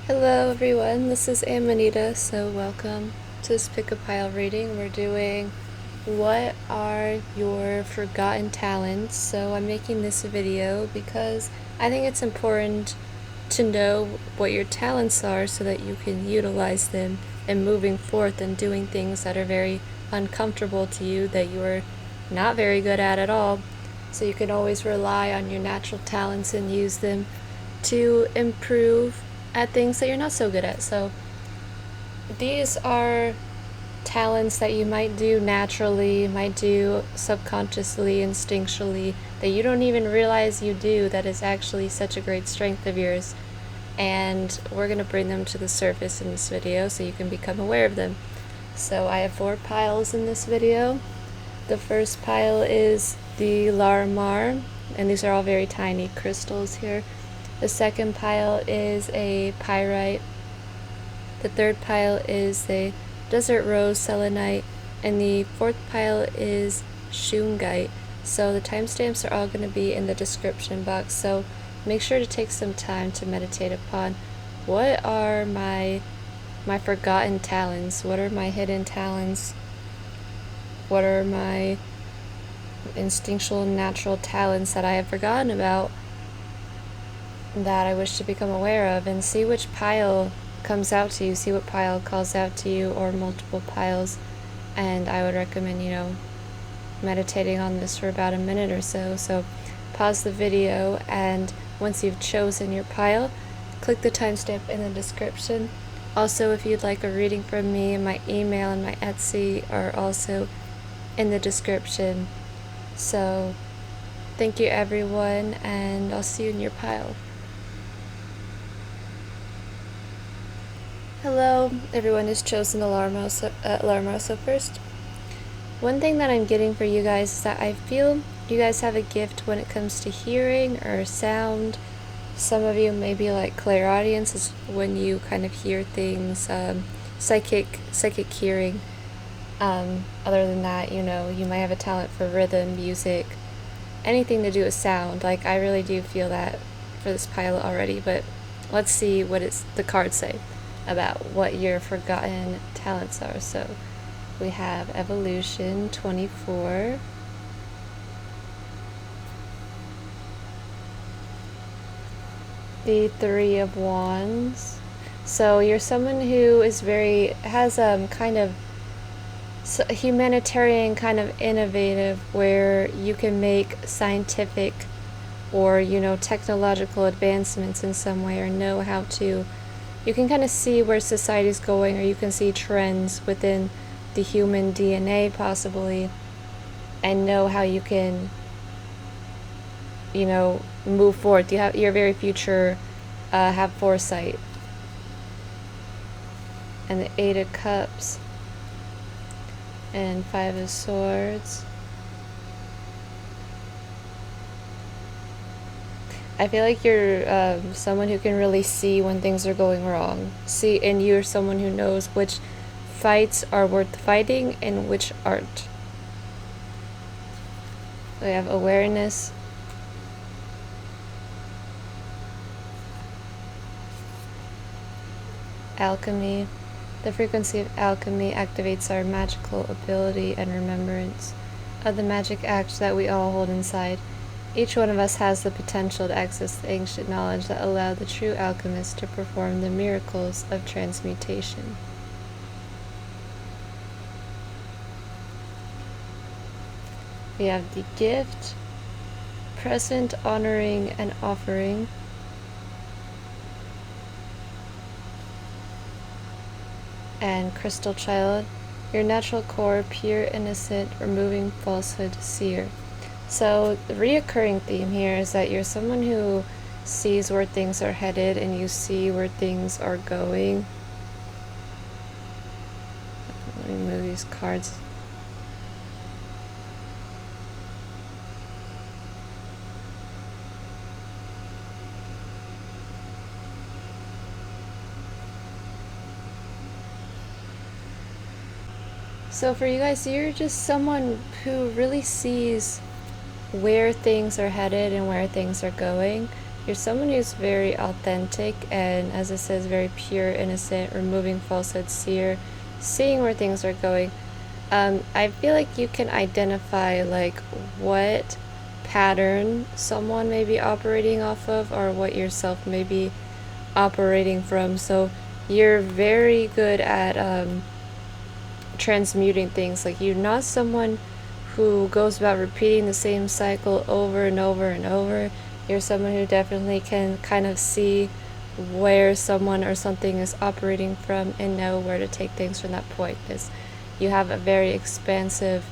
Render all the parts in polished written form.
Hello everyone, this is Amanita, so welcome to this pick a pile reading. We're doing what are your forgotten talents. So I'm making this video because I think it's important to know what your talents are so that you can utilize them in moving forth and doing things that are very uncomfortable to you, that you are not very good at all. So you can always rely on your natural talents and use them to improve at things that you're not so good at. So these are talents that you might do naturally, might do subconsciously, instinctually, that you don't even realize you do, that is actually such a great strength of yours. And we're going to bring them to the surface in this video so you can become aware of them. So I have 4 piles in this video. The first pile is the Larimar, and these are all very tiny crystals here. The second pile is a Pyrite. The third pile is a Desert Rose Selenite. And the fourth pile is Shungite. So the timestamps are all going to be in the description box. So make sure to take some time to meditate upon what are my forgotten talents, what are my hidden talents, what are my instinctual natural talents that I have forgotten about, that I wish to become aware of, and see which pile comes out to you, see what pile calls out to you, or multiple piles. And I would recommend, meditating on this for about a minute or so. So pause the video, and once you've chosen your pile, click the timestamp in the description. Also, if you'd like a reading from me, my email and my Etsy are also in the description. So thank you everyone, and I'll see you in your pile. Hello, everyone who's chosen the Larimar. So first, one thing that I'm getting for you guys is that I feel you guys have a gift when it comes to hearing or sound. Some of you may be like clairaudience, is when you kind of hear things, psychic hearing. Other than that, you might have a talent for rhythm, music, anything to do with sound. Like, I really do feel that for this pile already, but let's see what the cards say about what your forgotten talents are. So we have Evolution 24, the 3 of Wands. So you're someone who is has kind of humanitarian, kind of innovative, where you can make scientific or technological advancements in some way, or know how to. You can kind of see where society's going, or you can see trends within the human DNA possibly, and know how you can, move forward. You're very future, have foresight. And the 8 of Cups and 5 of Swords. I feel like you're someone who can really see when things are going wrong. And you're someone who knows which fights are worth fighting and which aren't. We have awareness. Alchemy. The frequency of alchemy activates our magical ability and remembrance of the magic act that we all hold inside. Each one of us has the potential to access the ancient knowledge that allowed the true alchemist to perform the miracles of transmutation. We have the gift, present, honoring, and offering. And Crystal Child, your natural core, pure, innocent, removing falsehood, seer. So the reoccurring theme here is that you're someone who sees where things are headed, and you see where things are going. Let me move these cards. So for you guys, you're just someone who really sees where things are headed and where things are going. You're someone who's very authentic and, as it says, very pure, innocent, removing falsehood, seer, seeing where things are going. I feel like you can identify like what pattern someone may be operating off of or what yourself may be operating from. So you're very good at transmuting things. Like, you're not someone who goes about repeating the same cycle over and over and over. You're someone who definitely can kind of see where someone or something is operating from and know where to take things from that point, because you have a very expansive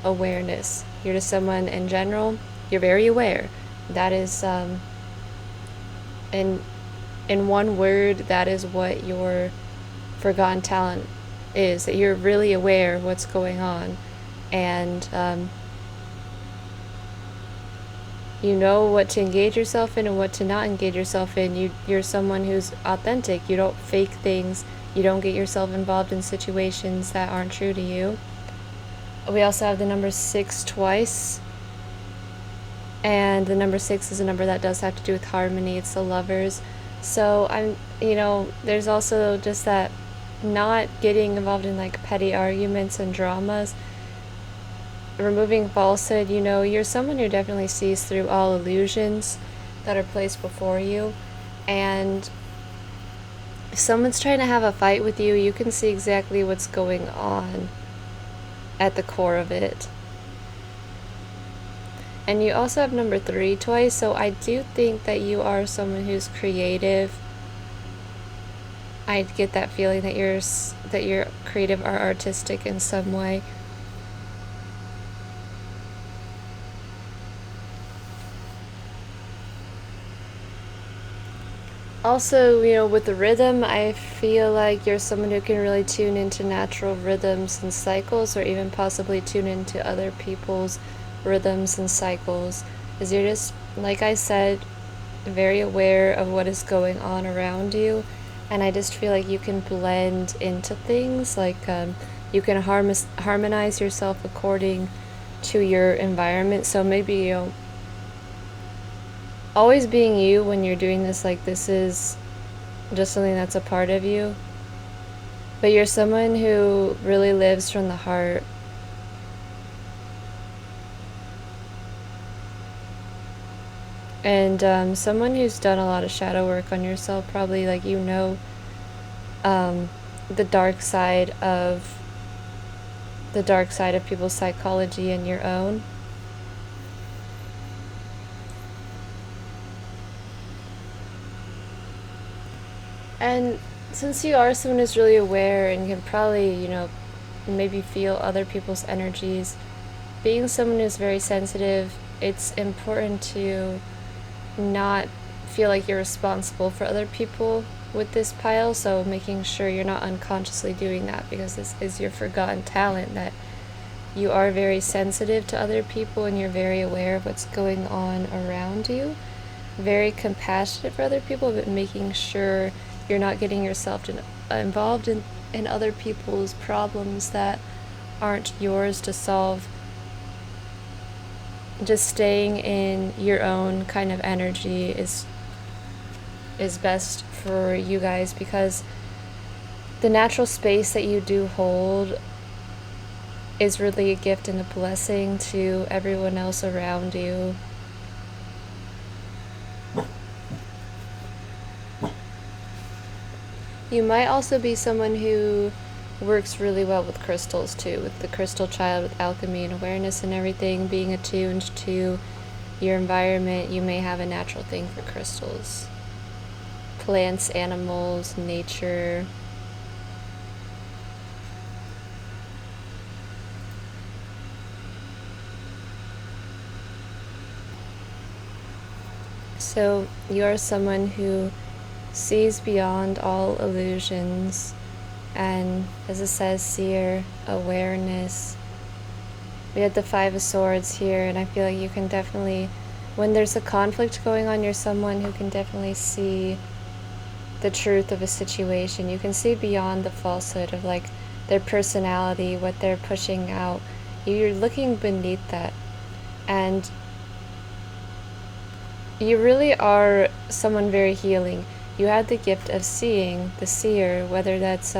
awareness. You're just someone in general, you're very aware. That is, in one word, that is what your forgotten talent is, that you're really aware of what's going on, and you know what to engage yourself in and what to not engage yourself in. You're someone who's authentic. You don't fake things. You don't get yourself involved in situations that aren't true to you. We also have the number 6 twice, and the number 6 is a number that does have to do with harmony. It's the lovers. So there's also just that not getting involved in like petty arguments and dramas, removing falsehood. You're someone who definitely sees through all illusions that are placed before you, and if someone's trying to have a fight with you, you can see exactly what's going on at the core of it. And you also have number 3 twice, so I do think that you are someone who's creative. I get that feeling that you're creative or artistic in some way. Also, with the rhythm, I feel like you're someone who can really tune into natural rhythms and cycles, or even possibly tune into other people's rhythms and cycles, because you're just, like I said, very aware of what is going on around you. And I just feel like you can blend into things, like you can harmonize yourself according to your environment. So maybe always being you when you're doing this, like, this is just something that's a part of you. But you're someone who really lives from the heart. And someone who's done a lot of shadow work on yourself, probably, like, the dark side of people's psychology and your own. And since you are someone who's really aware and can probably, maybe feel other people's energies, being someone who's very sensitive, it's important to not feel like you're responsible for other people with this pile. So making sure you're not unconsciously doing that, because this is your forgotten talent, that you are very sensitive to other people and you're very aware of what's going on around you, very compassionate for other people, but making sure you're not getting yourself involved in other people's problems that aren't yours to solve. Just staying in your own kind of energy is best for you guys, because the natural space that you do hold is really a gift and a blessing to everyone else around you. You might also be someone who works really well with crystals too, with the crystal child, with alchemy and awareness and everything, being attuned to your environment. You may have a natural thing for crystals, plants, animals, nature. So you are someone who sees beyond all illusions, and, as it says, seer, awareness. We had the 5 of Swords here, and I feel like you can definitely, when there's a conflict going on, you're someone who can definitely see the truth of a situation. You can see beyond the falsehood of, like, their personality, what they're pushing out. You're looking beneath that, and You really are someone very healing. You have the gift of seeing, the seer, whether that's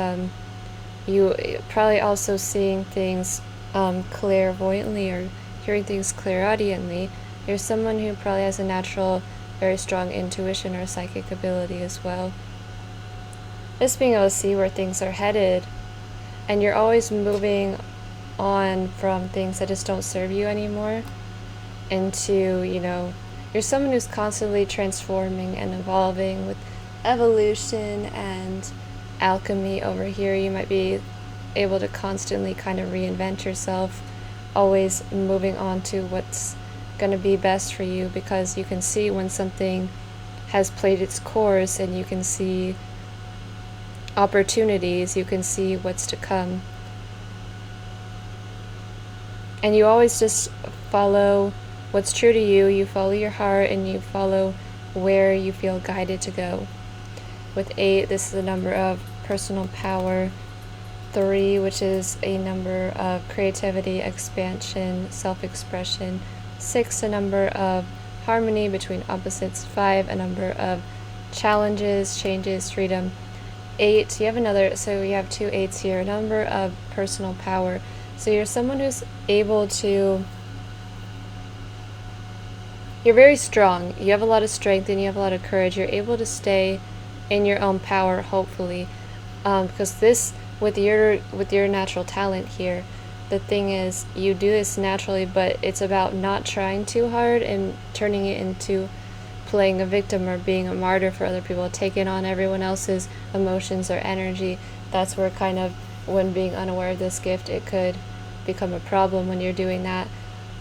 you probably also seeing things clairvoyantly or hearing things clairaudiently. You're someone who probably has a natural, very strong intuition or psychic ability as well. Just being able to see where things are headed, and you're always moving on from things that just don't serve you anymore into, you're someone who's constantly transforming and evolving with evolution and alchemy over here. You might be able to constantly kind of reinvent yourself, always moving on to what's going to be best for you, because you can see when something has played its course, and you can see opportunities, you can see what's to come. And you always just follow what's true to you. You follow your heart, and you follow where you feel guided to go. With 8, this is a number of personal power. 3, which is a number of creativity, expansion, self-expression. 6, a number of harmony between opposites. 5, a number of challenges, changes, freedom. 8, you have another, so you have 2 8s here, a number of personal power. So you're someone who's able to, you're very strong, you have a lot of strength, and you have a lot of courage. You're able to stay in your own power, hopefully, because this, with your natural talent here, the thing is, you do this naturally, but it's about not trying too hard and turning it into playing a victim or being a martyr for other people, taking on everyone else's emotions or energy. That's where kind of, when being unaware of this gift, it could become a problem when you're doing that.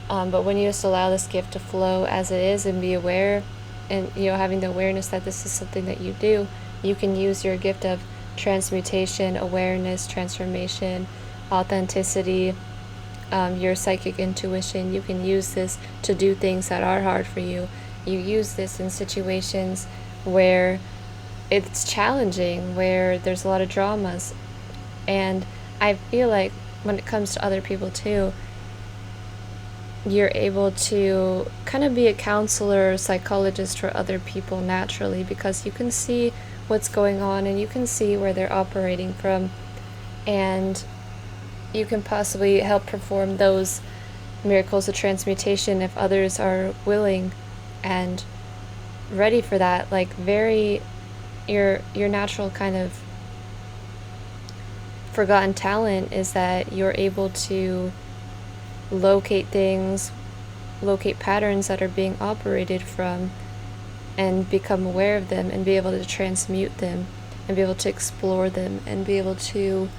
But when you just allow this gift to flow as it is and be aware, and having the awareness that this is something that you do, you can use your gift of transmutation, awareness, transformation, authenticity, your psychic intuition. You can use this to do things that are hard for you. You use this in situations where it's challenging, where there's a lot of dramas. And I feel like when it comes to other people too, you're able to kind of be a counselor or psychologist for other people naturally, because you can see what's going on, and you can see where they're operating from, and you can possibly help perform those miracles of transmutation if others are willing and ready for that. Like, very, your natural kind of forgotten talent is that you're able to locate things, locate patterns that are being operated from, and become aware of them, and be able to transmute them, and be able to explore them, and be able to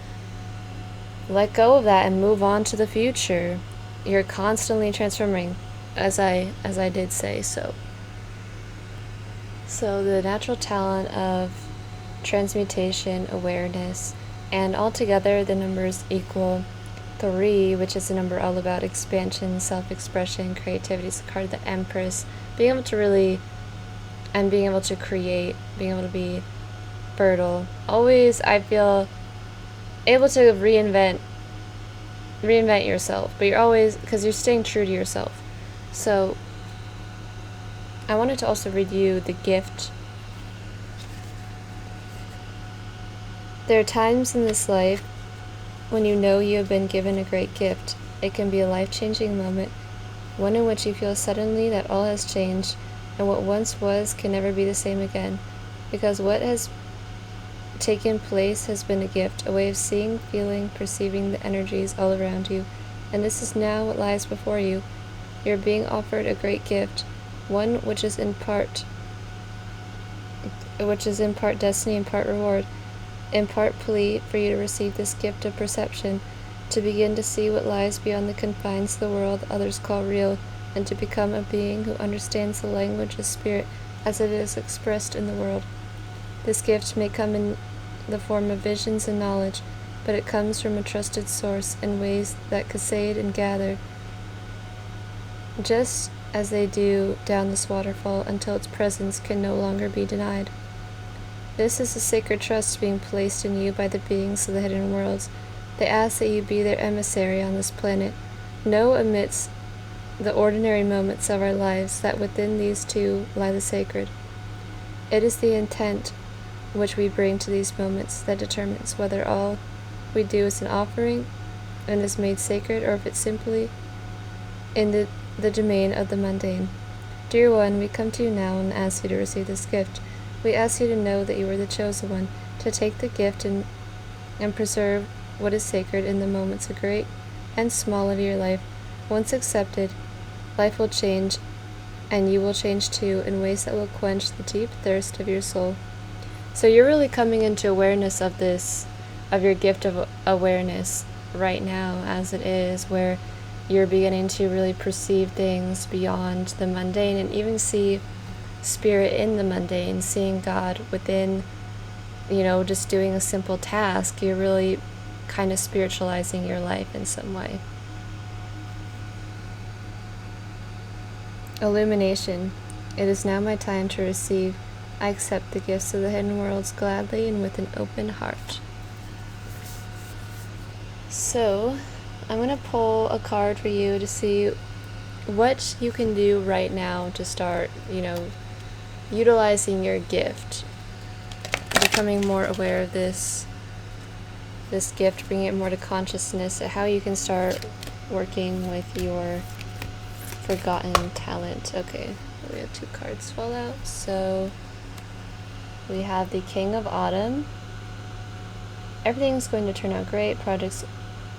let go of that and move on to the future. You're constantly transforming, as I did say. So the natural talent of transmutation, awareness, and altogether the numbers equal 3, which is a number all about expansion, self-expression, creativity. It's the card of the Empress. Being able to really, and being able to create, being able to be fertile. Always, I feel, able to reinvent yourself, but you're always, because you're staying true to yourself. So I wanted to also read you the gift. There are times in this life when you know you have been given a great gift. It can be a life-changing moment, one in which you feel suddenly that all has changed, and what once was can never be the same again, because what has taken place has been a gift, a way of seeing, feeling, perceiving the energies all around you, and this is now what lies before you. You are being offered a great gift, one which is in part destiny and part reward, in part plea for you to receive this gift of perception, to begin to see what lies beyond the confines of the world others call real, and to become a being who understands the language of spirit as it is expressed in the world. This gift may come in the form of visions and knowledge, but it comes from a trusted source in ways that cascade and gather, just as they do down this waterfall, until its presence can no longer be denied. This is a sacred trust being placed in you by the beings of the hidden worlds. They ask that you be their emissary on this planet. Know amidst the ordinary moments of our lives, that within these too lie the sacred. It is the intent which we bring to these moments that determines whether all we do is an offering and is made sacred, or if it's simply in the domain of the mundane. Dear one, we come to you now and ask you to receive this gift. We ask you to know that you are the chosen one, to take the gift and preserve what is sacred in the moments of great and small of your life. Once accepted, life will change, and you will change too, in ways that will quench the deep thirst of your soul. So you're really coming into awareness of this, of your gift of awareness right now as it is, where you're beginning to really perceive things beyond the mundane and even see spirit in the mundane, seeing God within, just doing a simple task. You're really kind of spiritualizing your life in some way. Illumination. It is now my time to receive. I accept the gifts of the hidden worlds gladly and with an open heart. So, I'm going to pull a card for you to see what you can do right now to start, utilizing your gift, becoming more aware of this gift, bringing it more to consciousness, how you can start working with your forgotten talent. Okay, we have 2 cards fall out. So we have the King of Autumn. Everything's going to turn out great. Projects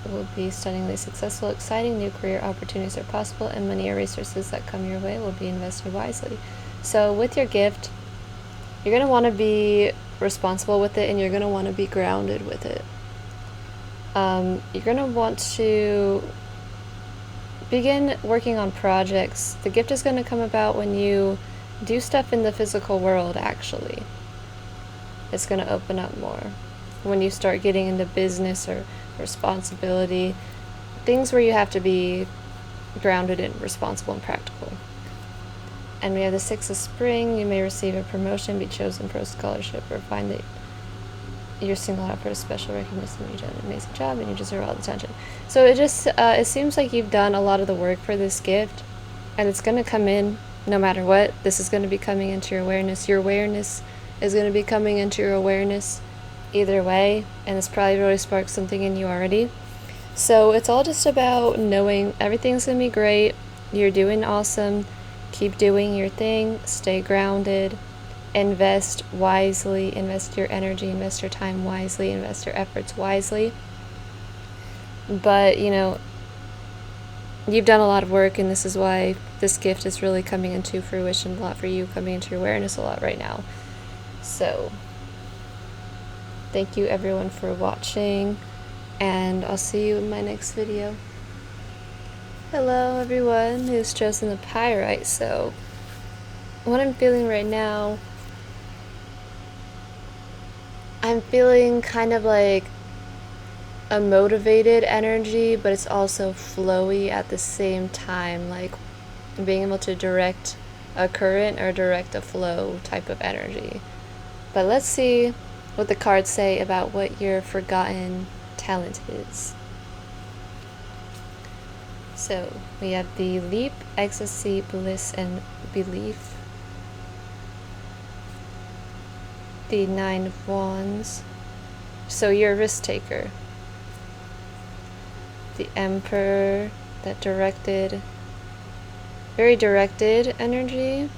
will be stunningly successful. Exciting new career opportunities are possible, and money or resources that come your way will be invested wisely. So with your gift, you're going to want to be responsible with it, and you're going to want to be grounded with it. You're going to want to begin working on projects. The gift is going to come about when you do stuff in the physical world, actually. It's going to open up more. When you start getting into business or responsibility, things where you have to be grounded and responsible and practical. And we have the 6 of Spring. You may receive a promotion, be chosen for a scholarship, or find that you're singled out for a special recognition. You've done an amazing job and you deserve all the attention. So it seems like you've done a lot of the work for this gift, and it's going to come in no matter what. This is going to be coming into your awareness. Your awareness is going to be coming into your awareness either way, and it's probably really sparked something in you already. So it's all just about knowing everything's going to be great. You're doing awesome. Keep doing your thing. Stay grounded. Invest wisely. Invest your energy. Invest your time wisely. Invest your efforts wisely. But, you've done a lot of work, and this is why this gift is really coming into fruition a lot for you, coming into your awareness a lot right now. So, thank you everyone for watching, and I'll see you in my next video. Hello everyone who's chosen the Pyrite. So, what I'm feeling right now, I'm feeling kind of like a motivated energy, but it's also flowy at the same time, like being able to direct a current or direct a flow type of energy. But let's see what the cards say about what your forgotten talent is. So we have the Leap, Ecstasy, Bliss, and Belief. The 9 of Wands. So you're a risk taker. The Emperor, that very directed energy.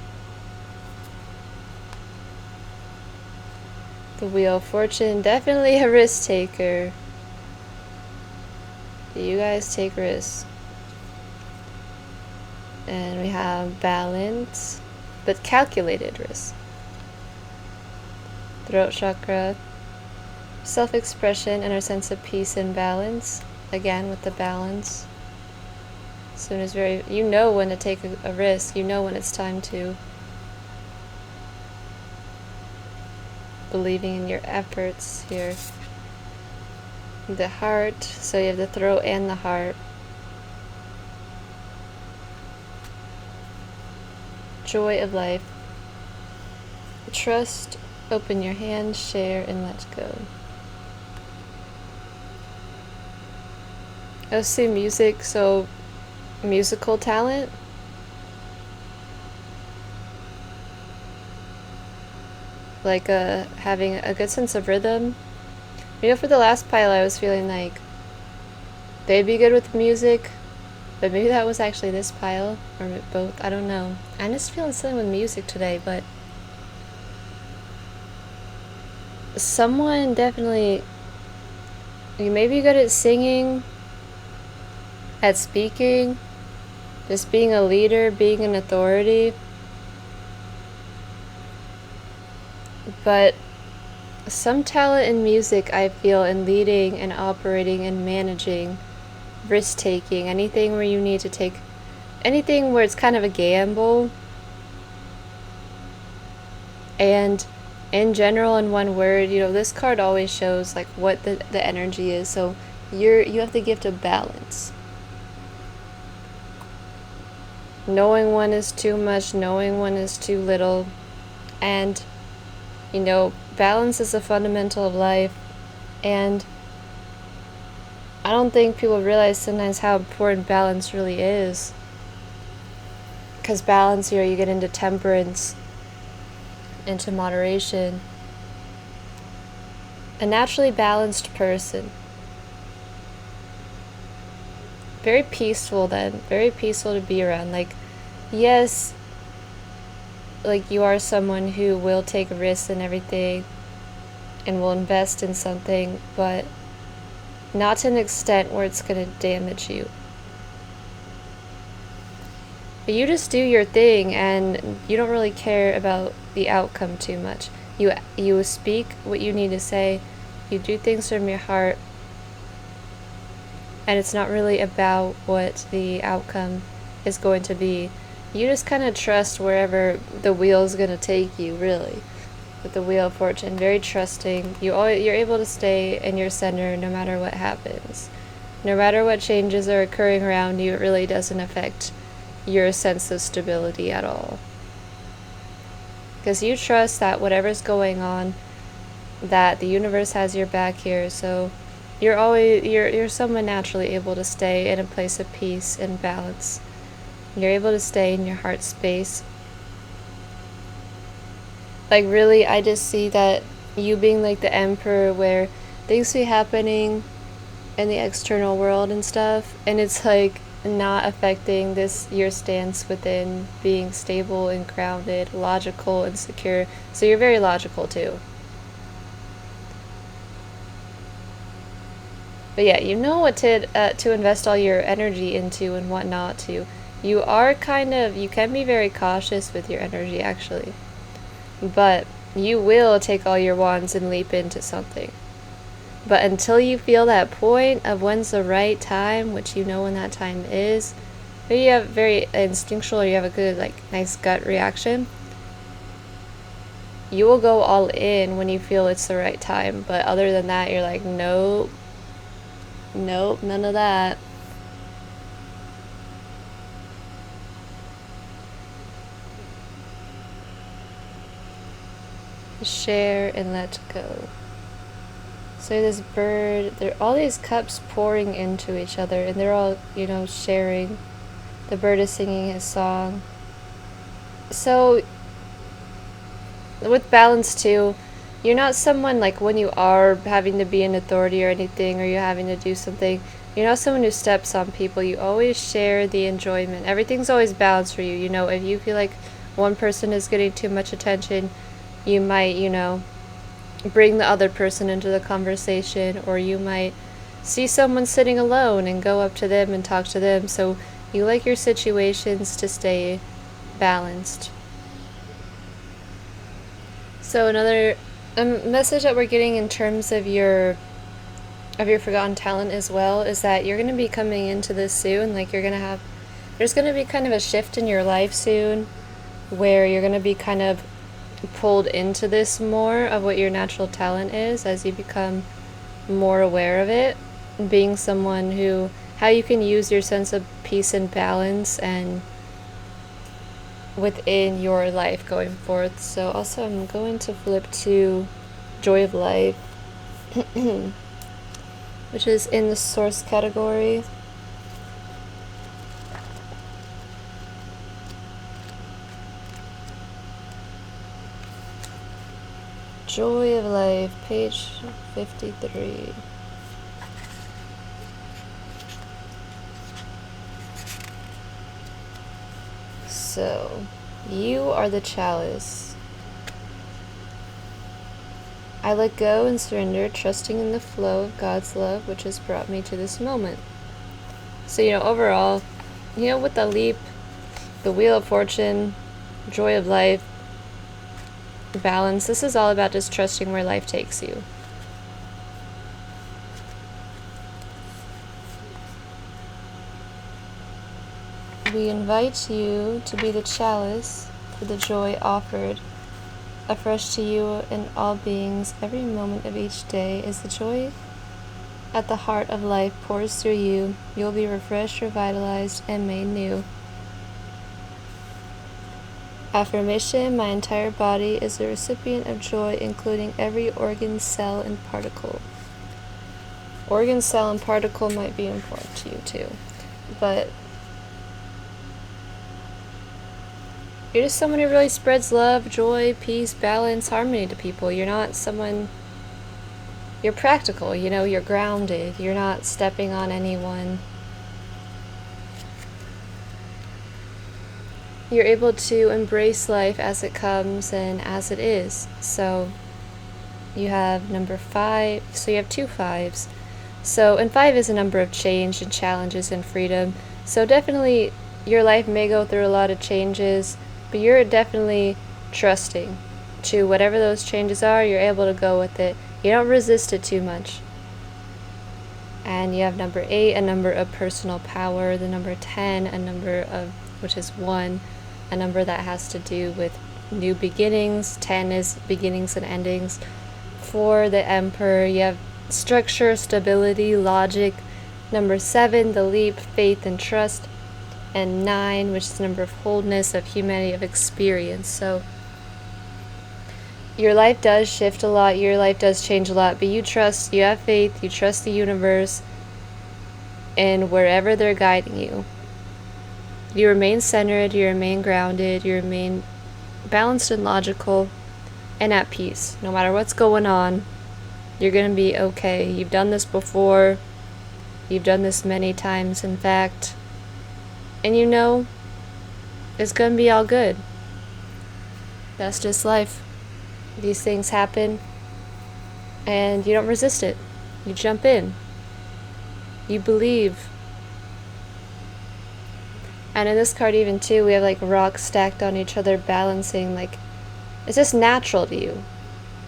The Wheel of Fortune, definitely a risk taker. You guys take risks. And we have Balance, but calculated risk. Throat chakra, self-expression and our sense of peace and balance. Again, with the balance. As soon as you know when to take a risk, you know when it's time to. Believing in your efforts here. The Heart, so you have the throat and the heart. Joy of life. Trust, open your hand, share, and let go. I see music, so musical talent. Like having a good sense of rhythm. You know, for the last pile I was feeling like they'd be good with music, but maybe that was actually this pile, or both, I don't know. I'm just feeling something with music today, but someone definitely, you may be good at singing, at speaking, just being a leader, being an authority, but some talent in music I feel in leading and operating and managing, risk-taking, anything where you need to take, anything where it's kind of a gamble. And in general, in one word, you know, this card always shows like what the energy is. So you have the gift of balance. Knowing when is too much, knowing when is too little. And, you know, balance is a fundamental of life. And I don't think people realize sometimes how important balance really is. Because balance here, you get into temperance, into moderation. A naturally balanced person. Very peaceful then. Very peaceful to be around. Like, yes, like you are someone who will take risks and everything and will invest in something, but not to an extent where it's going to damage you. But you just do your thing and you don't really care about the outcome too much. You speak what you need to say. You do things from your heart. And it's not really about what the outcome is going to be. You just kind of trust wherever the wheel is going to take you, really. With the Wheel of Fortune, very trusting. You're able to stay in your center no matter what happens. No matter what changes are occurring around you, it really doesn't affect your sense of stability at all. Because you trust that whatever's going on, that the universe has your back here, so you're someone naturally able to stay in a place of peace and balance. You're able to stay in your heart space. Like really, I just see that you being like the emperor where things be happening in the external world and stuff, and it's like not affecting your stance within being stable and grounded, logical and secure. So you're very logical too. But yeah, you know what to invest all your energy into and what not to. You can be very cautious with your energy actually. But you will take all your wands and leap into something. But until you feel that point of when's the right time, which you know when that time is, maybe you have very instinctual or you have a good, like, nice gut reaction, you will go all in when you feel it's the right time. But other than that, you're like, nope, none of that. Share and let go. So this bird, there are all these cups pouring into each other, and they're all, sharing. The bird is singing his song. So with balance too, you're not someone like when you are having to be an authority or anything, or you're having to do something, you're not someone who steps on people. You always share the enjoyment. Everything's always balanced for you. If you feel like one person is getting too much attention, you might, bring the other person into the conversation, or you might see someone sitting alone and go up to them and talk to them. So you like your situations to stay balanced. So another message that we're getting in terms of your forgotten talent as well is that you're going to be coming into this soon. Like there's going to be kind of a shift in your life soon where you're going to be kind of pulled into this more of what your natural talent is as you become more aware of it, being someone how you can use your sense of peace and balance and within your life going forth. So also I'm going to flip to Joy of Life, which is in the source category. Joy of Life, page 53. So, you are the chalice. I let go and surrender, trusting in the flow of God's love, which has brought me to this moment. So, overall, with the leap, the Wheel of Fortune, Joy of Life, balance, this is all about just trusting where life takes you. We invite you to be the chalice for the joy offered afresh to you and all beings every moment of each day. As the joy at the heart of life pours through you, you'll be refreshed, revitalized, and made new. Affirmation: my entire body is a recipient of joy, including every organ, cell, and particle. Organ, cell, and particle might be important to you too, but you're just someone who really spreads love, joy, peace, balance, harmony to people. You're not someone... You're practical, you're grounded. You're not stepping on anyone. You're able to embrace life as it comes and as it is. So you have number 5. So you have 2 5s. And 5 is a number of change and challenges and freedom. So definitely your life may go through a lot of changes, but you're definitely trusting to whatever those changes are. You're able to go with it. You don't resist it too much. And you have number 8, a number of personal power. The number 10, a number of, which is 1, a number that has to do with new beginnings. 10 is beginnings and endings. 4, the Emperor. You have structure, stability, logic. Number 7, the leap, faith, and trust. And 9, which is the number of wholeness, of humanity, of experience. So your life does shift a lot, your life does change a lot, but you trust, you have faith, you trust the universe, and wherever they're guiding you, you remain centered, you remain grounded, you remain balanced and logical, and at peace. No matter what's going on, you're going to be okay. You've done this before, you've done this many times, in fact. And it's going to be all good. That's just life. These things happen, and you don't resist it. You jump in. You believe. And in this card even too, we have like rocks stacked on each other, balancing. Like, it's just natural to you.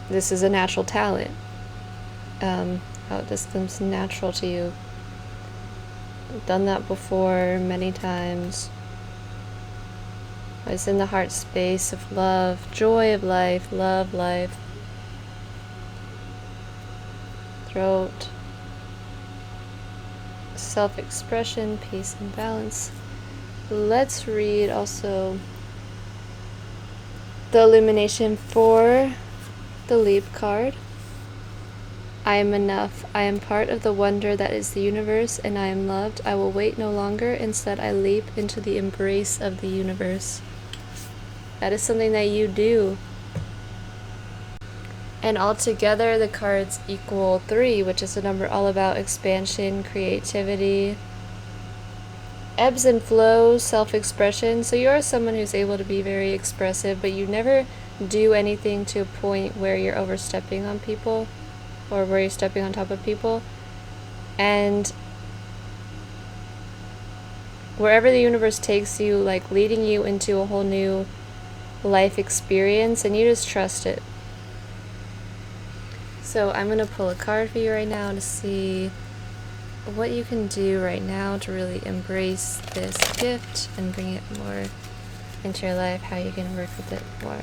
This is a natural talent. This comes natural to you. Done that before many times. It's in the heart space of love, joy of life, love life. Throat, self-expression, peace and balance. Let's read also the illumination for the leap card. I am enough. I am part of the wonder that is the universe, and I am loved. I will wait no longer. Instead, I leap into the embrace of the universe. That is something that you do. And altogether, the cards equal 3, which is a number all about expansion, creativity, ebbs and flows, self-expression. So you are someone who's able to be very expressive, but you never do anything to a point where you're overstepping on people, or where you're stepping on top of people. And wherever the universe takes you, like leading you into a whole new life experience, and you just trust it. So I'm going to pull a card for you right now to see what you can do right now to really embrace this gift and bring it more into your life, how you can work with it more.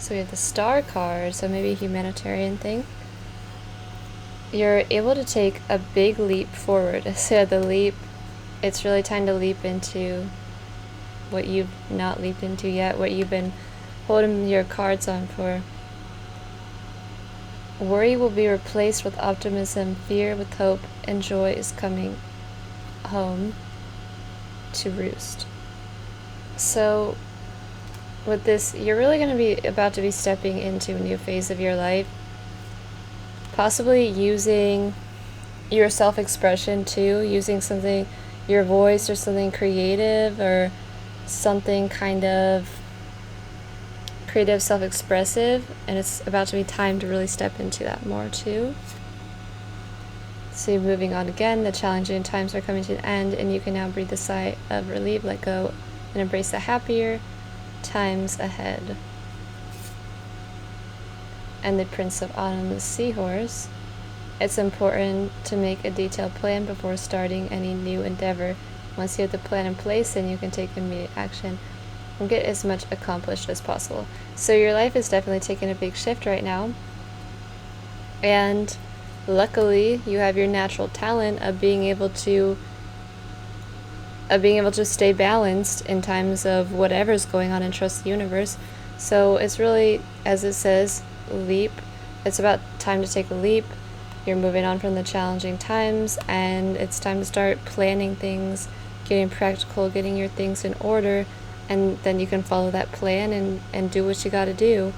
So we have the Star card, so maybe a humanitarian thing. You're able to take a big leap forward. So the leap, it's really time to leap into what you've not leaped into yet, what you've been holding your cards on for. Worry will be replaced with optimism, fear with hope, and joy is coming home to roost. So with this, you're really going to be about to be stepping into a new phase of your life, possibly using your self-expression too, using something, your voice, or something creative, or something kind of creative, self-expressive, and it's about to be time to really step into that more too. So moving on again, the challenging times are coming to an end, and you can now breathe a sigh of relief, let go, and embrace the happier times ahead. And the Prince of Autumn, the Seahorse. It's important to make a detailed plan before starting any new endeavor. Once you have the plan in place, then you can take immediate action and get as much accomplished as possible. So your life is definitely taking a big shift right now. And luckily, you have your natural talent of being able to stay balanced in times of whatever's going on, and trust the universe. So it's really, as it says, leap. It's about time to take a leap. You're moving on from the challenging times, and it's time to start planning things, getting practical, getting your things in order, and then you can follow that plan and do what you got to do.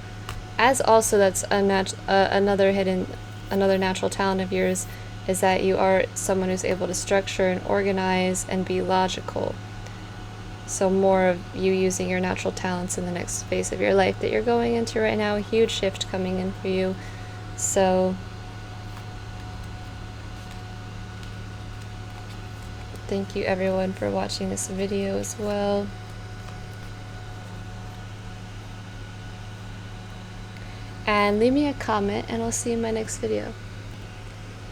As also, that's another natural talent of yours, is that you are someone who's able to structure and organize and be logical. So more of you using your natural talents in the next phase of your life that you're going into right now. A huge shift coming in for you. So thank you everyone for watching this video as well. And leave me a comment, and I'll see you in my next video.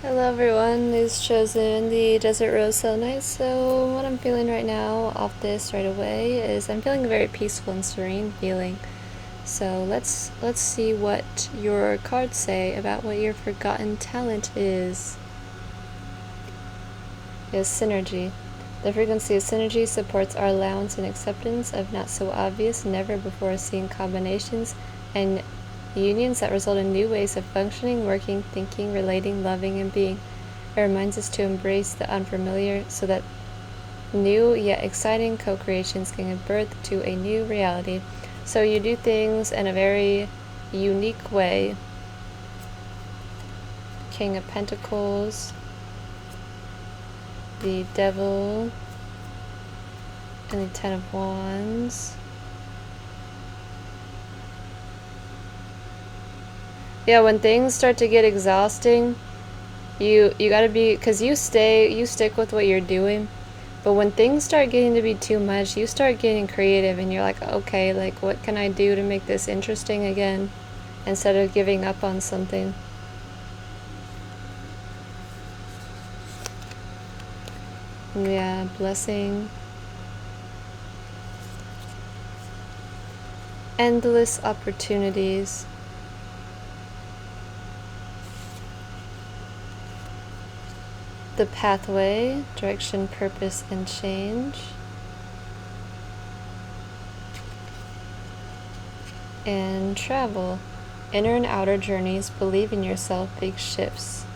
Hello everyone, who's chosen the Desert Rose Selenite. So what I'm feeling right now off this right away is I'm feeling a very peaceful and serene feeling. So let's see what your cards say about what your forgotten talent is. Is synergy. The frequency of synergy supports our allowance and acceptance of not so obvious, never before seen combinations and unions that result in new ways of functioning, working, thinking, relating, loving, and being. It reminds us to embrace the unfamiliar so that new yet exciting co-creations can give birth to a new reality. So you do things in a very unique way. King of Pentacles, the Devil, and the Ten of Wands. Yeah, when things start to get exhausting, you gotta be, because you stick with what you're doing, but when things start getting to be too much, you start getting creative, and you're like, okay, like what can I do to make this interesting again, instead of giving up on something. Yeah, blessing. Endless opportunities. The pathway, direction, purpose, and change. And travel. Inner and outer journeys, believe in yourself, big shifts.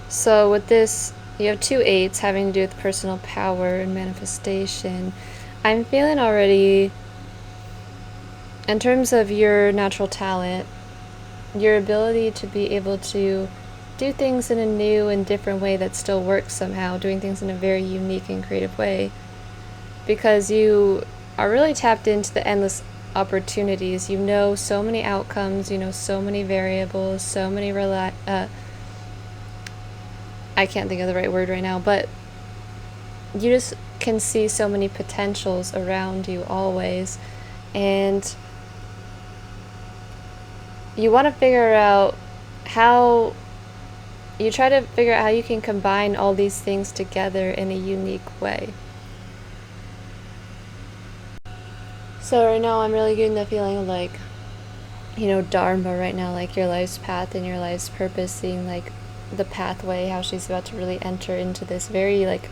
So with this, you have 2 8s having to do with personal power and manifestation. I'm feeling already, in terms of your natural talent, your ability to be able to do things in a new and different way that still works somehow, doing things in a very unique and creative way, because you are really tapped into the endless opportunities. You know so many outcomes, you know so many variables, so many I can't think of the right word right now, but you just can see so many potentials around you always, and you want to figure out how you can combine all these things together in a unique way. So right now I'm really getting the feeling of like, you know, Dharma right now, like your life's path and your life's purpose, seeing like the pathway, how she's about to really enter into this very like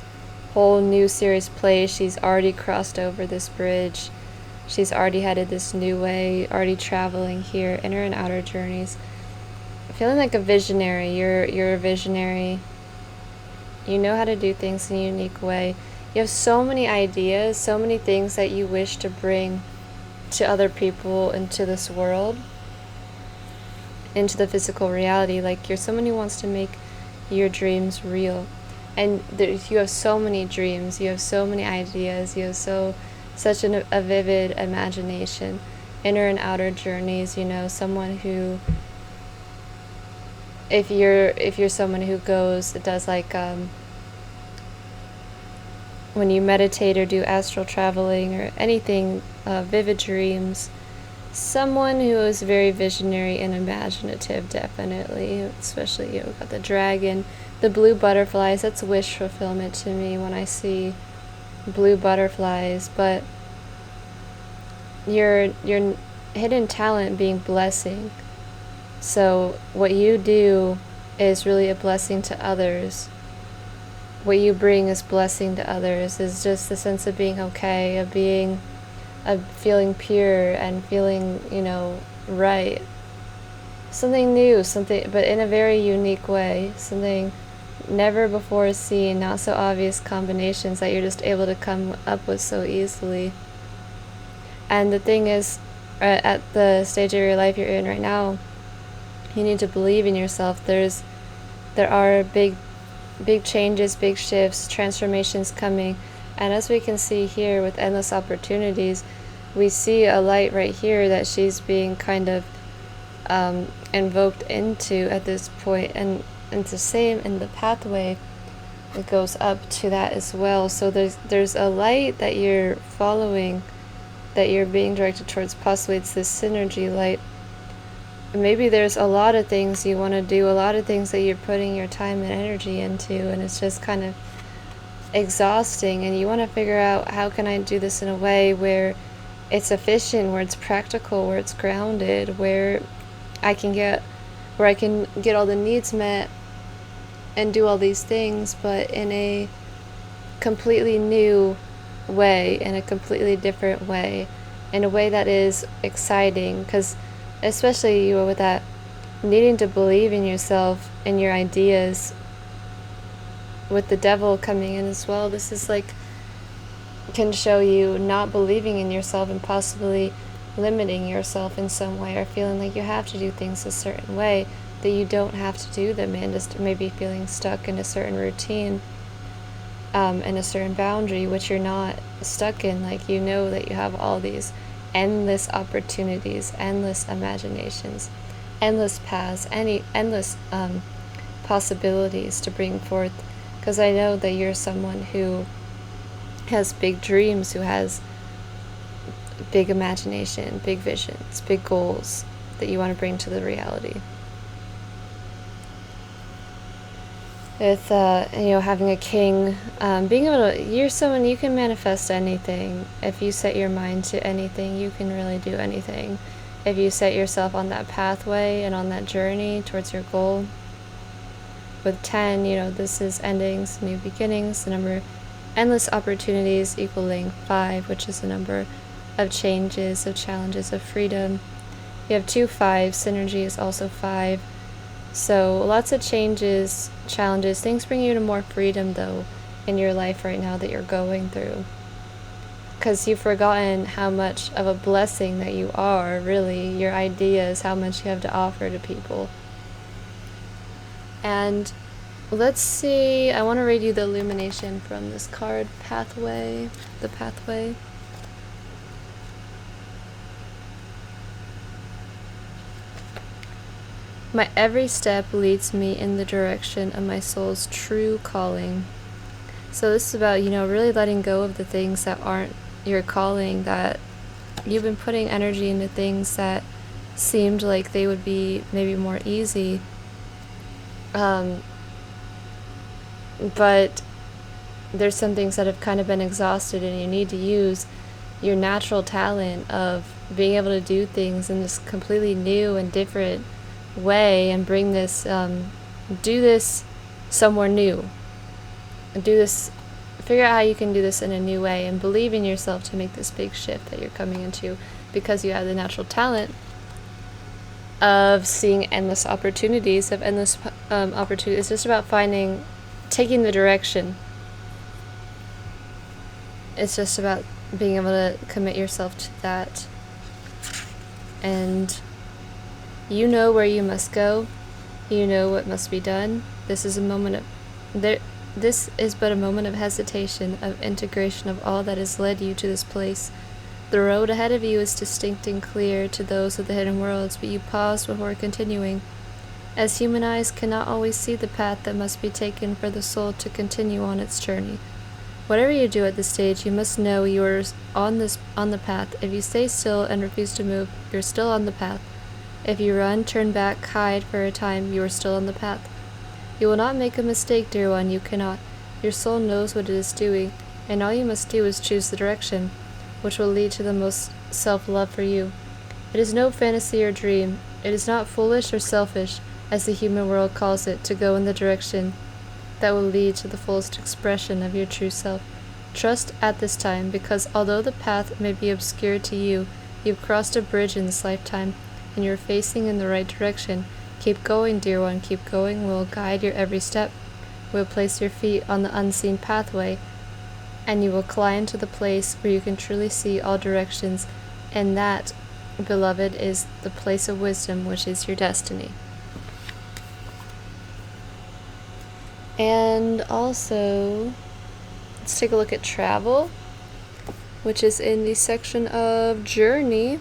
whole new serious place. She's already crossed over this bridge. She's already headed this new way, already traveling here, inner and outer journeys. feeling like a visionary. You're a visionary. You know how to do things in a unique way. You have so many ideas, so many things that you wish to bring to other people, into this world, into the physical reality. Like, you're someone who wants to make your dreams real. And you have so many dreams, you have so many ideas, you have such a vivid imagination, inner and outer journeys. You know, someone who, if you're someone who does like when you meditate or do astral traveling or anything, vivid dreams, someone who is very visionary and imaginative, definitely. Especially, you got the dragon, the blue butterflies. That's wish fulfillment to me when I see blue butterflies. But your hidden talent being blessing. So what you do is really a blessing to others. What you bring is blessing to others, is just the sense of being okay, of feeling pure and feeling, right. Something new, but in a very unique way, something never before seen, not so obvious combinations that you're just able to come up with so easily. And the thing is, at the stage of your life you're in right now, you need to believe in yourself. There are big changes, big shifts, transformations coming. And as we can see here with endless opportunities, we see a light right here that she's being kind of invoked into at this point. And it's the same in the pathway. It goes up to that as well. So there's a light that you're following, that you're being directed towards. Possibly it's this synergy light. Maybe there's a lot of things you want to do, a lot of things that you're putting your time and energy into, and it's just kind of exhausting, and you want to figure out, how can I do this in a way where it's efficient, where it's practical, where it's grounded, where I can get all the needs met and do all these things, but in a completely new way, in a completely different way, in a way that is exciting. Because especially you with that needing to believe in yourself and your ideas, with the devil coming in as well, this is like, can show you not believing in yourself and possibly limiting yourself in some way, or feeling like you have to do things a certain way, that you don't have to do them, and just maybe feeling stuck in a certain routine, and a certain boundary, which you're not stuck in. Like, you know that you have all these endless opportunities, endless imaginations, endless paths, endless possibilities to bring forth. Because I know that you're someone who has big dreams, who has big imagination, big visions, big goals that you want to bring to the reality. With having a king, being able to, you're someone, you can manifest anything. If you set your mind to anything, you can really do anything. If you set yourself on that pathway and on that journey towards your goal. With 10, this is endings, new beginnings, the number endless opportunities equaling 5, which is the number of changes, of challenges, of freedom. You have 2 5s, synergy is also 5. So lots of changes, challenges, things bring you to more freedom though in your life right now that you're going through. Because you've forgotten how much of a blessing that you are, really, your ideas, how much you have to offer to people. And let's see, I want to read you the illumination from this card, Pathway, the Pathway. My every step leads me in the direction of my soul's true calling. So this is about, really letting go of the things that aren't your calling, that you've been putting energy into things that seemed like they would be maybe more easy. But there's some things that have kind of been exhausted, and you need to use your natural talent of being able to do things in this completely new and different way, and bring this, do this somewhere new. Figure out how you can do this in a new way, and believe in yourself to make this big shift that you're coming into, because you have the natural talent of seeing endless opportunities, opportunities. It's just about taking the direction. It's just about being able to commit yourself to that. And you know where you must go. You know what must be done. This is but a moment of hesitation, of integration of all that has led you to this place. The road ahead of you is distinct and clear to those of the hidden worlds, but you pause before continuing, as human eyes cannot always see the path that must be taken for the soul to continue on its journey. Whatever you do at this stage, you must know you are on the path. If you stay still and refuse to move, you're still on the path. If you run, turn back, hide for a time, you are still on the path. You will not make a mistake, dear one, you cannot. Your soul knows what it is doing, and all you must do is choose the direction, which will lead to the most self-love for you. It is no fantasy or dream. It is not foolish or selfish, as the human world calls it, to go in the direction that will lead to the fullest expression of your true self. Trust at this time, because although the path may be obscure to you, you've crossed a bridge in this lifetime, and you're facing in the right direction. Keep going, dear one, keep going. We'll guide your every step. We'll place your feet on the unseen pathway, and you will climb to the place where you can truly see all directions, and that, beloved, is the place of wisdom, which is your destiny. And also, let's take a look at travel, which is in the section of journey.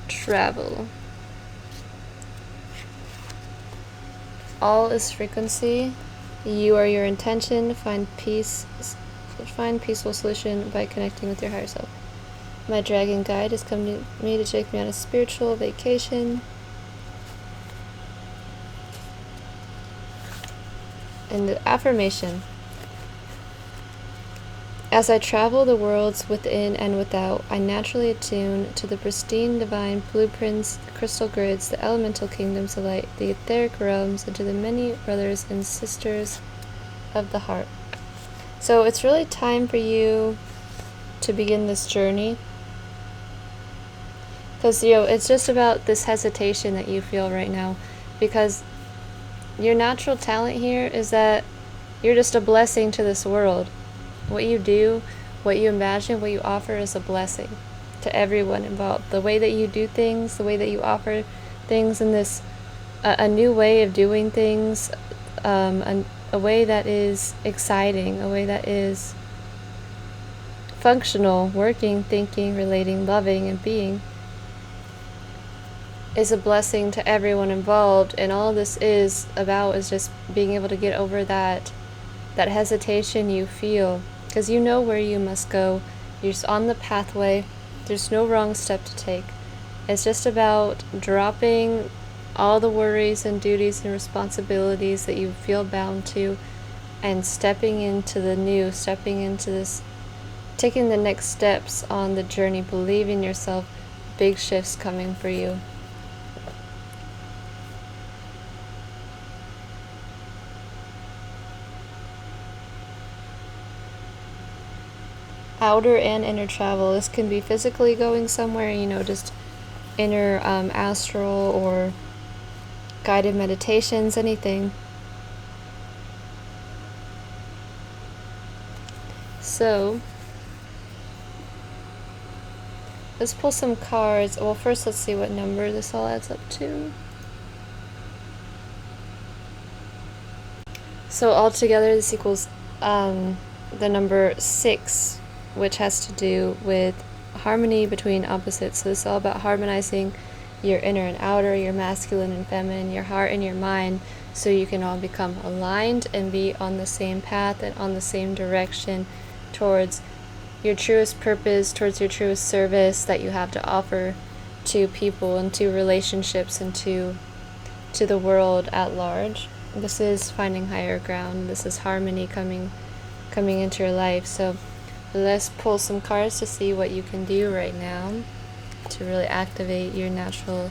Travel. All is frequency. You are your intention. Find peaceful solution by connecting with your higher self. My dragon guide has come to me to take me on a spiritual vacation. And the affirmation. As I travel the worlds within and without, I naturally attune to the pristine divine blueprints, the crystal grids, the elemental kingdoms of light, the etheric realms, and to the many brothers and sisters of the heart. So it's really time for you to begin this journey. Because, it's just about this hesitation that you feel right now. Because your natural talent here is that you're just a blessing to this world. What you do, what you imagine, what you offer is a blessing to everyone involved. The way that you do things, the way that you offer things in this, a new way of doing things, a way that is exciting, a way that is functional, working, thinking, relating, loving, and being, is a blessing to everyone involved. And all this is about is just being able to get over that hesitation you feel. Because you know where you must go. You're just on the pathway. There's no wrong step to take. It's just about dropping all the worries and duties and responsibilities that you feel bound to, and stepping into the new, stepping into this, taking the next steps on the journey, believing yourself, big shifts coming for you. Outer and inner travel. This can be physically going somewhere, just inner astral or guided meditations, anything. So, let's pull some cards. Well, first let's see what number this all adds up to. So altogether this equals the number 6, which has to do with harmony between opposites. So this is all about harmonizing your inner and outer, your masculine and feminine, your heart and your mind, so you can all become aligned and be on the same path and on the same direction towards your truest purpose, towards your truest service that you have to offer to people and to relationships and to the world at large. This is finding higher ground. This is harmony coming into your life. So let's pull some cards to see what you can do right now to really activate your natural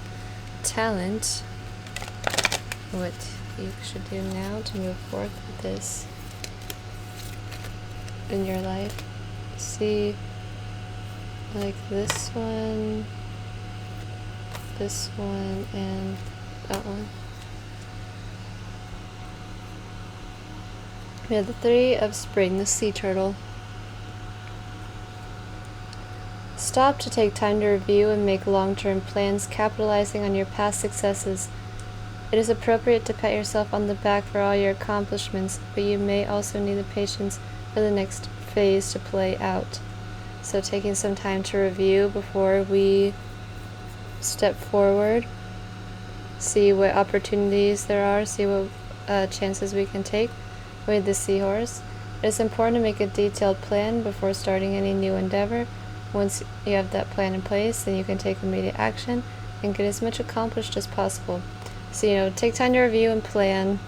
talent. what you should do now to move forth with this in your life. See, like this one, and that one. We have the Three of Spring, the sea turtle. Stop to take time to review and make long-term plans, capitalizing on your past successes. It is appropriate to pat yourself on the back for all your accomplishments, but you may also need the patience for the next phase to play out. So taking some time to review before we step forward, see what opportunities there are, see what chances we can take with the seahorse. It is important to make a detailed plan before starting any new endeavor. Once you have that plan in place, then you can take immediate action and get as much accomplished as possible. So, take time to review and plan.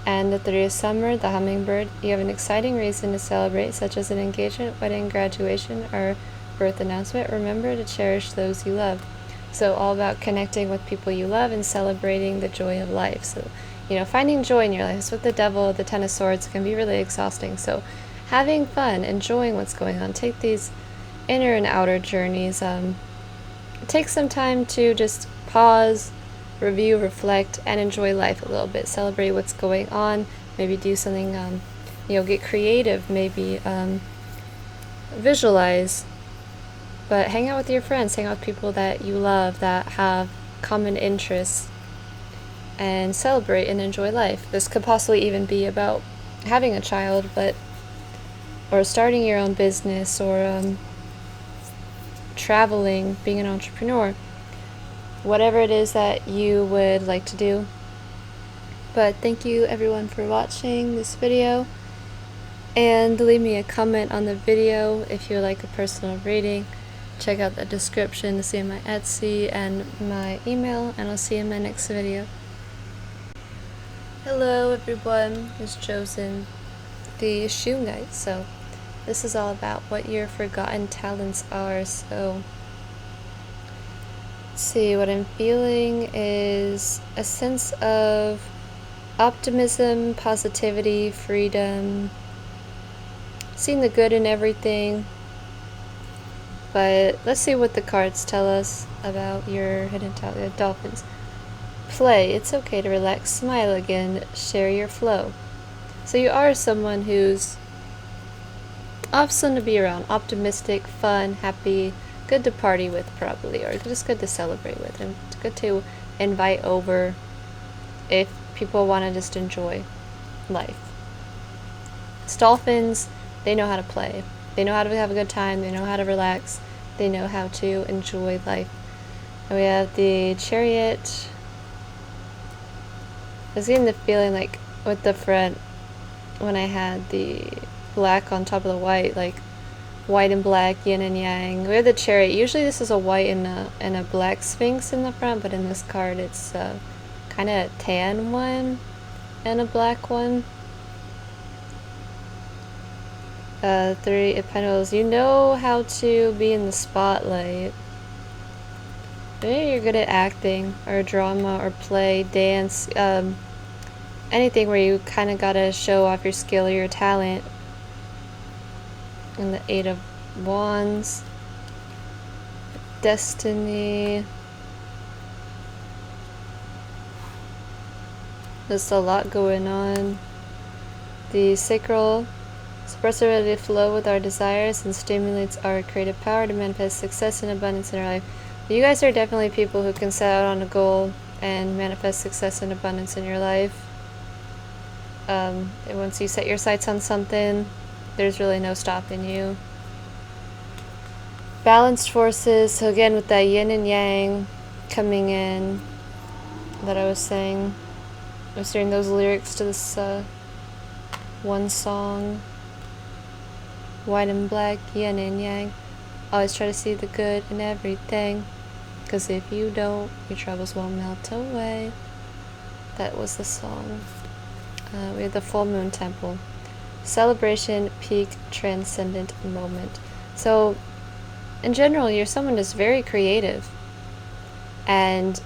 And the Three of Summer, the hummingbird, you have an exciting reason to celebrate, such as an engagement, wedding, graduation, or birth announcement. Remember to cherish those you love. So all about connecting with people you love and celebrating the joy of life. So, finding joy in your life. So with the Devil, the Ten of Swords, can be really exhausting. So having fun, enjoying what's going on. Take these inner and outer journeys. Take some time to just pause, review, reflect, and enjoy life a little bit. Celebrate what's going on. Maybe do something, get creative. Maybe visualize. But hang out with your friends, hang out with people that you love, that have common interests, and celebrate and enjoy life. This could possibly even be about having a child, or starting your own business, or traveling, being an entrepreneur. Whatever it is that you would like to do. But thank you everyone for watching this video. And leave me a comment on the video if you would like a personal reading. Check out the description to see my Etsy and my email, and I'll see you in my next video. Hello everyone, who's chosen the Shungite. So this is all about what your forgotten talents are. So let's see, what I'm feeling is a sense of optimism, positivity, freedom, seeing the good in everything. But let's see what the cards tell us about your hidden talent. Dolphins. Play. It's okay to relax. Smile again. Share your flow. So you are someone who's awesome to be around. Optimistic, fun, happy, good to party with probably, or just good to celebrate with. And it's good to invite over if people want to just enjoy life. It's dolphins, they know how to play. They know how to have a good time, they know how to relax, they know how to enjoy life. And we have the Chariot. I was getting the feeling like with the front, when I had the black on top of the white, like white and black, yin and yang. We have the Chariot. Usually this is a white and a black sphinx in the front, but in this card it's kind of tan one and a black one. Three of Pentacles. You know how to be in the spotlight. Maybe you're good at acting or drama or play, dance, anything where you kind of gotta show off your skill or your talent. And the Eight of Wands. Destiny. There's a lot going on. The Sacral. Supports our ability to flow with our desires and stimulates our creative power to manifest success and abundance in our life. You guys are definitely people who can set out on a goal and manifest success and abundance in your life. And once you set your sights on something, there's really no stopping you. Balanced forces. So again, with that yin and yang coming in that I was saying. I was hearing those lyrics to this one song. White and black, yin and yang. Always try to see the good in everything. Because if you don't, your troubles won't melt away. That was the song. We have the Full Moon Temple. Celebration, peak, transcendent moment. So, in general, you're someone who's very creative. And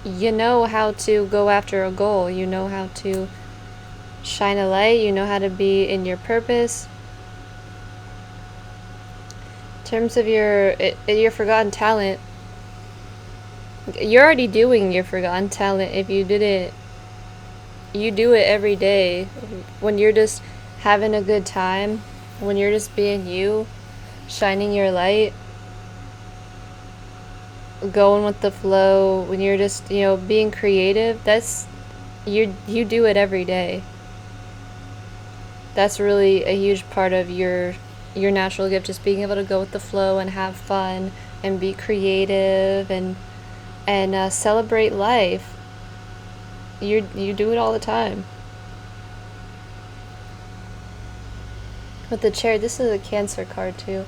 you know how to go after a goal, you know how to shine a light, you know how to be in your purpose. In terms of your forgotten talent, you're already doing your forgotten talent. If you didn't, you do it every day. When you're just having a good time, when you're just being you, shining your light, going with the flow, when you're just, being creative, that's you do it every day. That's really a huge part of your natural gift, just being able to go with the flow and have fun and be creative and celebrate life. You do it all the time. With the chair, this is a Cancer card too.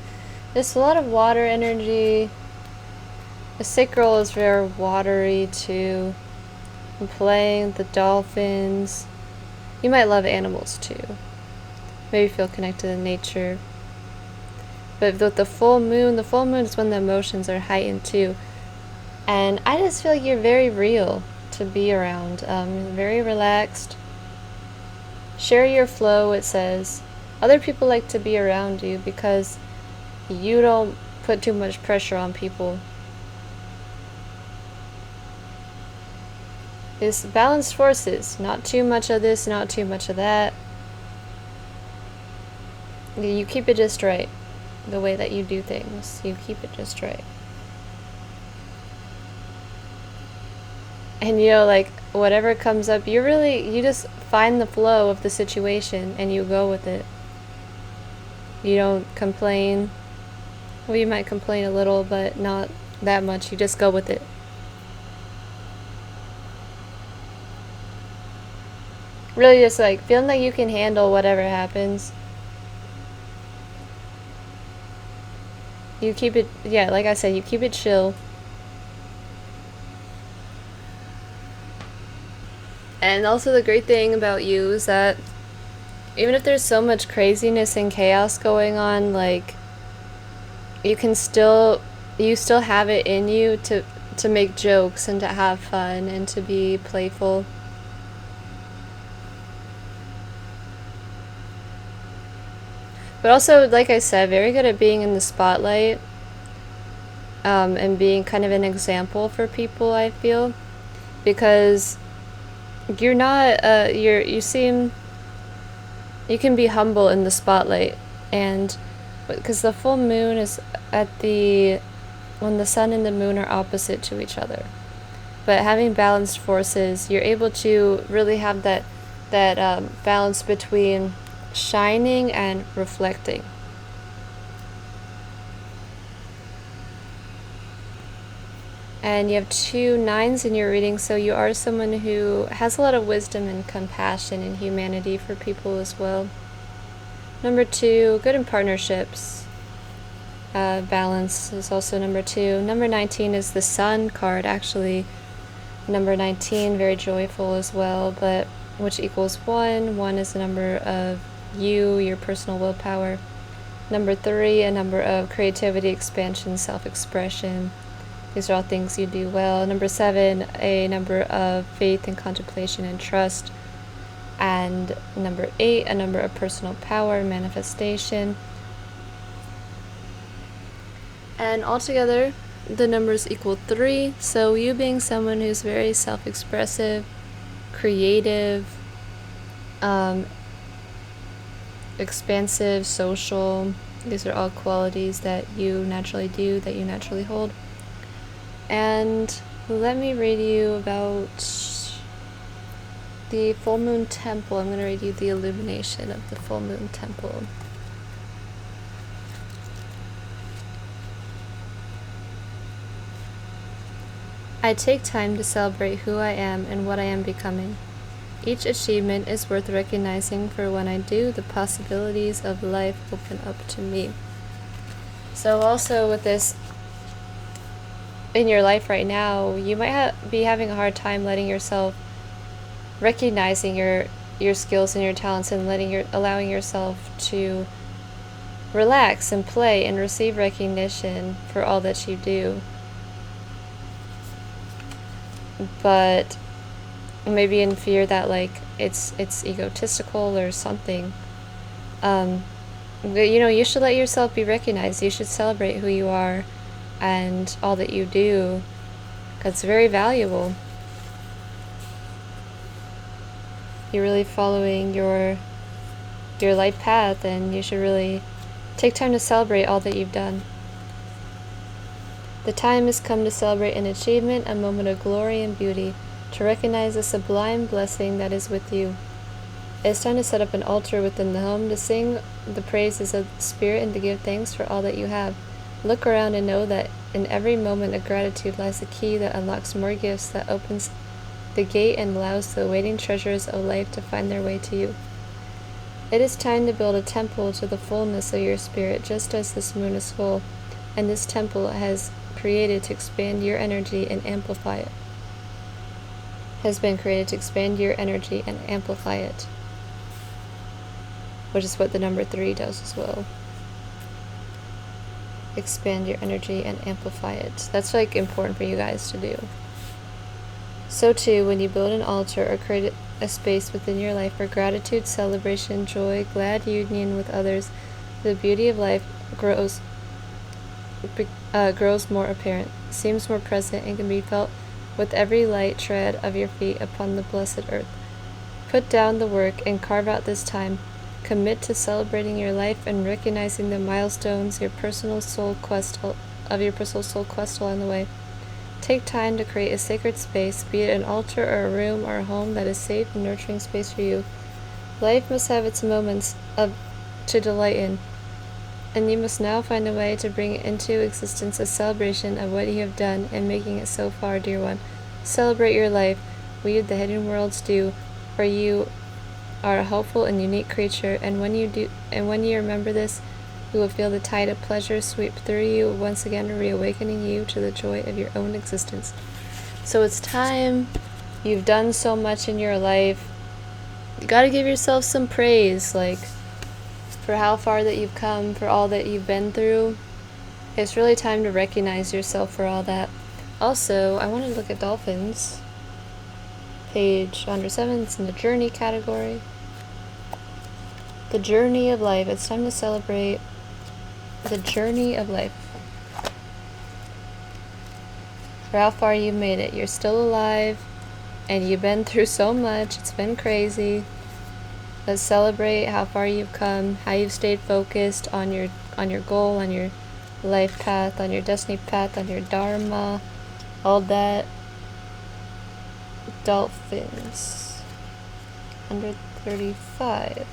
There's a lot of water energy. The sacral is very watery too. I'm playing the dolphins. You might love animals too. Maybe feel connected to nature. But with the full moon is when the emotions are heightened too. And I just feel like you're very real to be around. Very relaxed. Share your flow, it says. Other people like to be around you because you don't put too much pressure on people. It's balanced forces. Not too much of this, not too much of that. You keep it just right. The way that you do things. You keep it just right. And like whatever comes up, you just find the flow of the situation and you go with it. You don't complain. Well, you might complain a little, but not that much. You just go with it. Really just like feeling like you can handle whatever happens. You keep it, like I said, you keep it chill. And also the great thing about you is that even if there's so much craziness and chaos going on, like, you still have it in you to make jokes and to have fun and to be playful. But also, like I said, very good at being in the spotlight, and being kind of an example for people, I feel. Because you're not, you can be humble in the spotlight. And because the full moon is when the sun and the moon are opposite to each other. But having balanced forces, you're able to really have that balance between shining and reflecting. And you have 2 9s in your reading, so you are someone who has a lot of wisdom and compassion and humanity for people as well. Number 2, good in partnerships. Balance is also number 2. Number 19 is the Sun card, actually. Number 19, very joyful as well, but which equals 1. 1 is the number of your personal willpower. Number 3, a number of creativity, expansion, self-expression. These are all things you do well. Number 7, a number of faith and contemplation and trust. And number 8, a number of personal power, manifestation. And altogether, the numbers equal 3. So you being someone who's very self-expressive, creative, expansive, social. These are all qualities that you naturally do, that you naturally hold. And let me read you about the full moon temple. I'm going to read you the illumination of the full moon temple. I take time to celebrate who I am and what I am becoming. Each achievement is worth recognizing, for when I do, the possibilities of life open up to me. So also with this in your life right now, you might be having a hard time recognizing your skills and your talents, and allowing yourself to relax and play and receive recognition for all that you do. but maybe in fear that like it's egotistical or something. But, you know, you should let yourself be recognized. You should celebrate who you are and all that you do, because it's very valuable. You're really following your life path, and you should really take time to celebrate all that you've done. The time has come to celebrate an achievement, a moment of glory and beauty, to recognize the sublime blessing that is with you. It's time to set up an altar within the home, to sing the praises of the Spirit and to give thanks for all that you have. Look around and know that in every moment of gratitude lies the key that unlocks more gifts, that opens the gate and allows the awaiting treasures of life to find their way to you. It is time to build a temple to the fullness of your spirit, just as this moon is full, and this temple has created to expand your energy and amplify it. Has been created to expand your energy and amplify it. Which is what the number 3 does as well. Expand your energy and amplify it. That's like important for you guys to do. So too, when you build an altar or create a space within your life for gratitude, celebration, joy, glad union with others, the beauty of life grows more apparent, seems more present, and can be felt with every light tread of your feet upon the blessed earth. Put down the work and carve out this time. Commit to celebrating your life and recognizing the milestones your personal soul quest along the way. Take time to create a sacred space, be it an altar or a room or a home that is safe and nurturing space for you. Life must have its moments to delight in, and you must now find a way to bring into existence a celebration of what you have done and making it so far, dear one. Celebrate your life. We, the hidden worlds, do, for you are a hopeful and unique creature, and when you remember this, you will feel the tide of pleasure sweep through you, once again reawakening you to the joy of your own existence. So it's time. You've done so much in your life. You gotta give yourself some praise, like, for how far that you've come, for all that you've been through. It's really time to recognize yourself for all that. Also, I want to look at dolphins. Page 107, it's in the journey category. The journey of life. It's time to celebrate the journey of life. For how far you've made it. You're still alive, and you've been through so much. It's been crazy. Let's celebrate how far you've come, how you've stayed focused on your goal, on your life path, on your destiny path, on your dharma, all that. Dolphins. 135.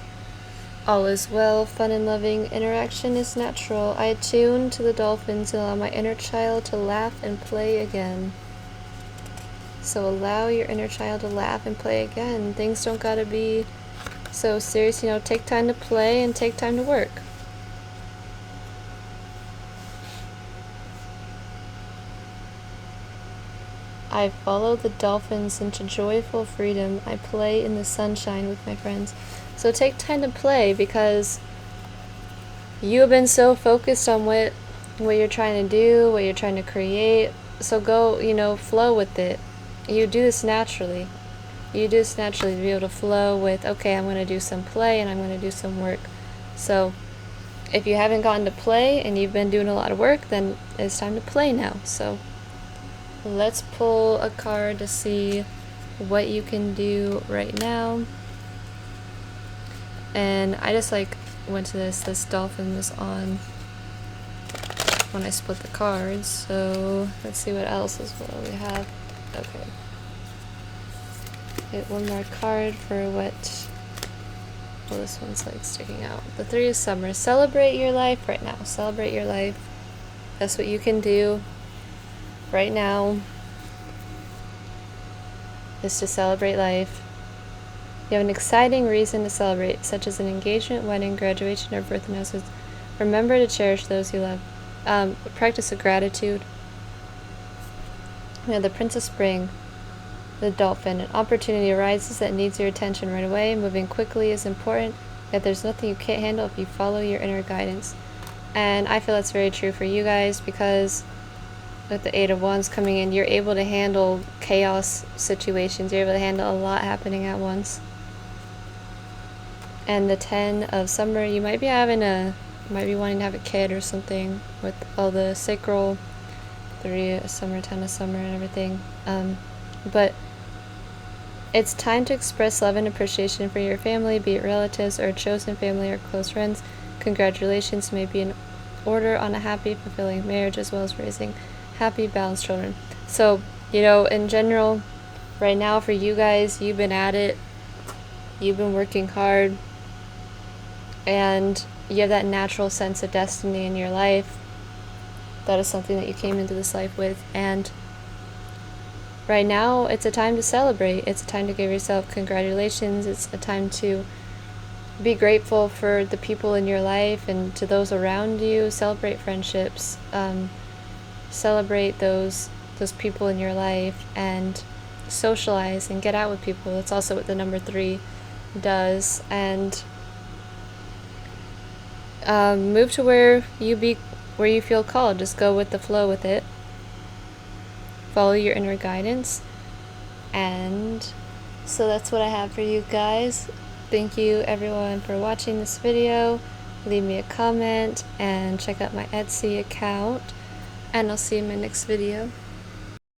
All is well, fun and loving interaction is natural. I attune to the dolphins and allow my inner child to laugh and play again. So allow your inner child to laugh and play again. Things don't gotta be so serious, you know, take time to play and take time to work. I follow the dolphins into joyful freedom. I play in the sunshine with my friends. So take time to play, because you have been so focused on what you're trying to do, what you're trying to create. So go, you know, flow with it. You do this naturally. You do this naturally to be able to flow with, okay, I'm going to do some play and I'm going to do some work. So if you haven't gotten to play and you've been doing a lot of work, then it's time to play now. So let's pull a card to see what you can do right now. And I just went to this dolphin was on when I split the cards. So let's see what else is what we have. Okay. Get one more card for what. Well, this one's sticking out. The 3 of summer. Celebrate your life right now. Celebrate your life. That's what you can do right now, is to celebrate life. You have an exciting reason to celebrate, such as an engagement, wedding, graduation, or birth announcement. Remember to cherish those you love. Practice of gratitude. You know, the Prince of Spring, the dolphin. An opportunity arises that needs your attention right away. Moving quickly is important, yet there's nothing you can't handle if you follow your inner guidance. And I feel that's very true for you guys, because with the Eight of Wands coming in, you're able to handle chaos situations. You're able to handle a lot happening at once. And the Ten of Summer, you might be wanting to have a kid or something with all the sacral, Three of Summer, Ten of Summer, and everything. But it's time to express love and appreciation for your family, be it relatives or chosen family or close friends. Congratulations may be in order on a happy, fulfilling marriage, as well as raising happy, balanced children. So, in general, right now for you guys, you've been at it, you've been working hard, and you have that natural sense of destiny in your life. That is something that you came into this life with, and right now it's a time to celebrate. It's a time to give yourself congratulations. It's a time to be grateful for the people in your life and to those around you. Celebrate friendships, celebrate those people in your life, and socialize and get out with people. That's also what the number 3 does. And move to where you feel called. Just go with the flow with it. Follow your inner guidance. And so that's what I have for you guys. Thank you everyone for watching this video. Leave me a comment and check out my Etsy account. And I'll see you in my next video.